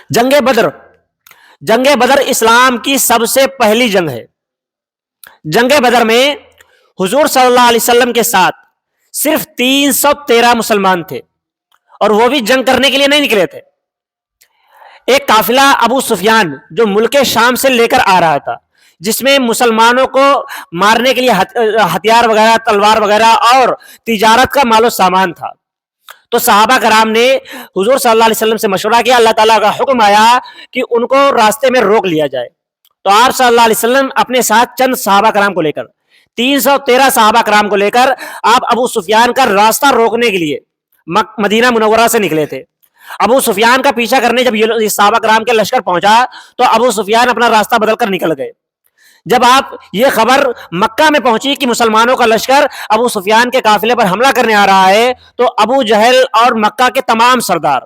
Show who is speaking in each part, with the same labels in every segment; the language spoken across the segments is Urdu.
Speaker 1: جنگ بدر جنگ بدر اسلام کی سب سے پہلی جنگ ہے۔ جنگ بدر میں حضور صلی اللہ علیہ وسلم کے ساتھ صرف 313 مسلمان تھے، اور وہ بھی جنگ کرنے کے لیے نہیں نکلے تھے۔ ایک قافلہ ابو سفیان جو ملک شام سے لے کر آ رہا تھا، جس میں مسلمانوں کو مارنے کے لیے ہتھیار وغیرہ، تلوار وغیرہ اور تجارت کا مال و سامان تھا۔ تو صحابہ کرام نے حضور صلی اللہ علیہ وسلم سے مشورہ کیا، اللہ تعالیٰ کا حکم آیا کہ ان کو راستے میں روک لیا جائے۔ تو آپ صلی اللہ علیہ وسلم اپنے ساتھ چند صحابہ کرام کو لے کر 313 صحابہ کرام کو لے کر آپ ابو سفیان کا راستہ روکنے کے لیے مدینہ منورہ سے نکلے تھے۔ ابو سفیان کا پیچھا کرنے جب یہ صحابہ کرام کے لشکر پہنچا تو ابو سفیان اپنا راستہ بدل کر نکل گئے۔ جب آپ یہ خبر مکہ میں پہنچی کہ مسلمانوں کا لشکر ابو سفیان کے قافلے پر حملہ کرنے آ رہا ہے، تو ابو جہل اور مکہ کے تمام سردار،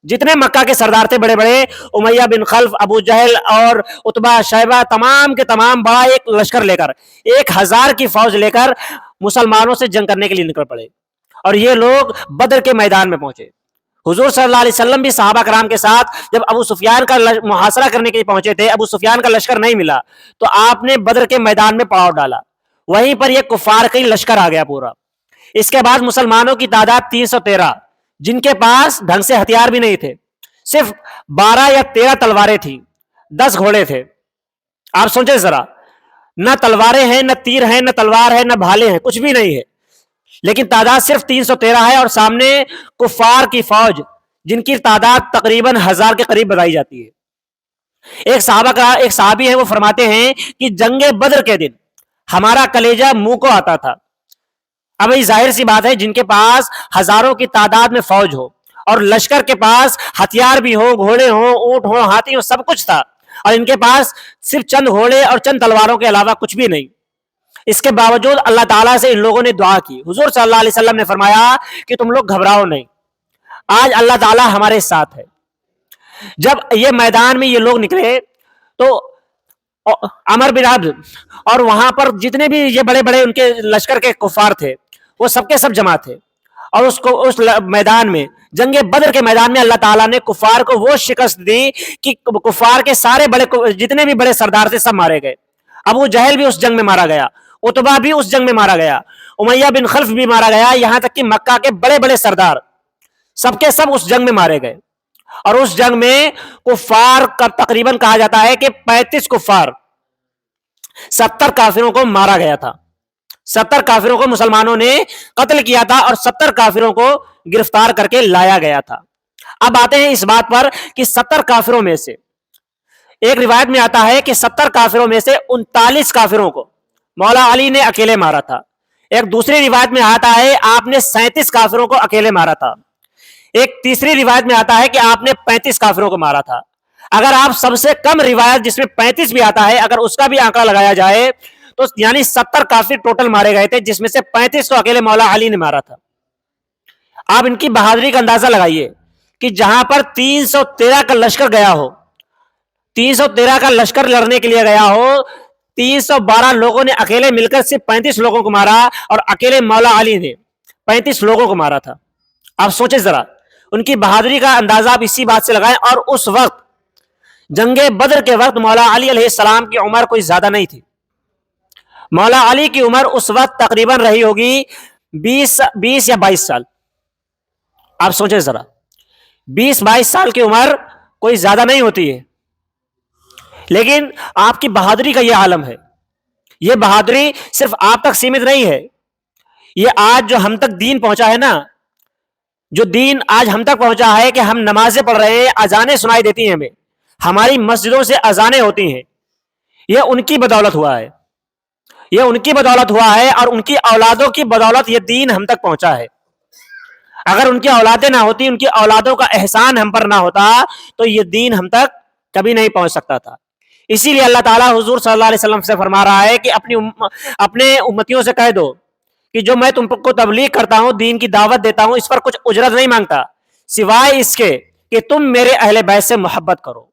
Speaker 1: جتنے مکہ کے سردار تھے بڑے بڑے، امیہ بن خلف، ابو جہل اور عتبہ، شیبہ، تمام کے تمام بڑا ایک لشکر لے کر 1000 کی فوج لے کر مسلمانوں سے جنگ کرنے کے لیے نکل پڑے، اور یہ لوگ بدر کے میدان میں پہنچے۔ حضور صلی اللہ علیہ وسلم بھی صحابہ کرام کے ساتھ جب ابو سفیان کا محاصرہ کرنے کے لیے پہنچے تھے، ابو سفیان کا لشکر نہیں ملا، تو آپ نے بدر کے میدان میں پڑاؤ ڈالا۔ وہیں پر یہ کفار کا لشکر آ گیا پورا۔ اس کے بعد مسلمانوں کی تعداد 313، جن کے پاس ڈھنگ سے ہتھیار بھی نہیں تھے، صرف 12 یا 13 تلواریں تھیں، 10 گھوڑے تھے۔ آپ سوچیں ذرا، نہ تلواریں ہیں، نہ تیر ہیں، نہ تلوار ہے، نہ بھالے ہیں، کچھ بھی نہیں ہے، لیکن تعداد صرف 313 ہے، اور سامنے کفار کی فوج جن کی تعداد تقریباً 1000 کے قریب بتائی جاتی ہے۔ ایک صحابی ہے، وہ فرماتے ہیں کہ جنگ بدر کے دن ہمارا کلیجہ منہ کو آتا تھا۔ اب یہ ظاہر سی بات ہے، جن کے پاس ہزاروں کی تعداد میں فوج ہو اور لشکر کے پاس ہتھیار بھی ہو، گھوڑے ہوں، اونٹ ہوں، ہاتھی ہوں، سب کچھ تھا، اور ان کے پاس صرف چند گھوڑے اور چند تلواروں کے علاوہ کچھ بھی نہیں، اس کے باوجود اللہ تعالیٰ سے ان لوگوں نے دعا کی۔ حضور صلی اللہ علیہ وسلم نے فرمایا کہ تم لوگ گھبراؤ نہیں، آج اللہ تعالیٰ ہمارے ساتھ ہے۔ جب یہ میدان میں یہ لوگ نکلے تو عمر بن عبد اور وہاں پر جتنے بھی یہ بڑے بڑے ان کے لشکر کے کفار تھے، وہ سب کے سب جمع تھے، اور اس میدان میں، جنگ بدر کے میدان میں، اللہ تعالیٰ نے کفار کو وہ شکست دی کہ کفار کے سارے بڑے جتنے بھی بڑے سردار تھے سب مارے گئے۔ ابو جہل بھی اس جنگ میں مارا گیا، عتبہ بھی اس جنگ میں مارا گیا، امیہ بن خلف بھی مارا گیا، یہاں تک کہ مکہ کے بڑے بڑے سردار سب کے سب اس جنگ میں مارے گئے۔ اور اس جنگ میں کفار کا تقریباً کہا جاتا ہے کہ 35 کفار، 70 کافروں کو مارا گیا تھا، 70 کافروں کو مسلمانوں نے قتل کیا تھا، اور 70 کافروں کو گرفتار کر کے لایا گیا تھا۔ اب آتے ہیں اس بات پر کہ 70 کافروں میں سے ایک روایت میں آتا ہے کہ 70 کافروں میں سے 39 کافروں کو مولا علی نے اکیلے مارا تھا۔ ایک دوسری روایت میں آتا ہے آپ نے 37 کافروں کو اکیلے مارا تھا۔ ایک تیسری روایت میں آتا ہے کہ آپ نے 35 کافروں کو مارا تھا۔ اگر آپ سب سے کم روایت جس میں 35 بھی آتا ہے، اگر اس کا بھی آنکڑا لگایا جائے تو یعنی 70 کافر ٹوٹل مارے گئے تھے، جس میں سے 35 کو اکیلے مولا علی نے مارا تھا۔ آپ ان کی بہادری کا اندازہ لگائیے کہ جہاں پر 313 کا لشکر گیا ہو، 313 کا لشکر لڑنے کے لیے گیا ہو، 312 لوگوں نے اکیلے مل کر صرف 35 لوگوں کو مارا، اور اکیلے مولا علی نے 35 لوگوں کو مارا تھا۔ آپ سوچیں ذرا، ان کی بہادری کا اندازہ آپ اسی بات سے لگائیں۔ اور اس وقت جنگ بدر کے وقت مولا علی علیہ السلام کی عمر کوئی زیادہ نہیں تھی۔ مولا علی کی عمر اس وقت تقریباً رہی ہوگی 20 یا 22 سال۔ آپ سوچیں ذرا، 20-22 سال کی عمر کوئی زیادہ نہیں ہوتی ہے، لیکن آپ کی بہادری کا یہ عالم ہے۔ یہ بہادری صرف آپ تک سیمت نہیں ہے، یہ آج جو ہم تک دین پہنچا ہے نا، جو دین آج ہم تک پہنچا ہے کہ ہم نمازیں پڑھ رہے ہیں، اذانیں سنائی دیتی ہیں ہمیں، ہماری مسجدوں سے اذانیں ہوتی ہیں، یہ ان کی بدولت ہوا ہے، یہ ان کی بدولت ہوا ہے، اور ان کی اولادوں کی بدولت یہ دین ہم تک پہنچا ہے۔ اگر ان کی اولادیں نہ ہوتی، ان کی اولادوں کا احسان ہم پر نہ ہوتا، تو یہ دین ہم تک کبھی نہیں پہنچ سکتا تھا۔ اسی لیے اللہ تعالیٰ حضور صلی اللہ علیہ وسلم سے فرما رہا ہے کہ اپنے امتیوں سے کہہ دو کہ جو میں تم کو تبلیغ کرتا ہوں، دین کی دعوت دیتا ہوں، اس پر کچھ اجرت نہیں مانگتا، سوائے اس کے کہ تم میرے اہل بیت سے محبت کرو۔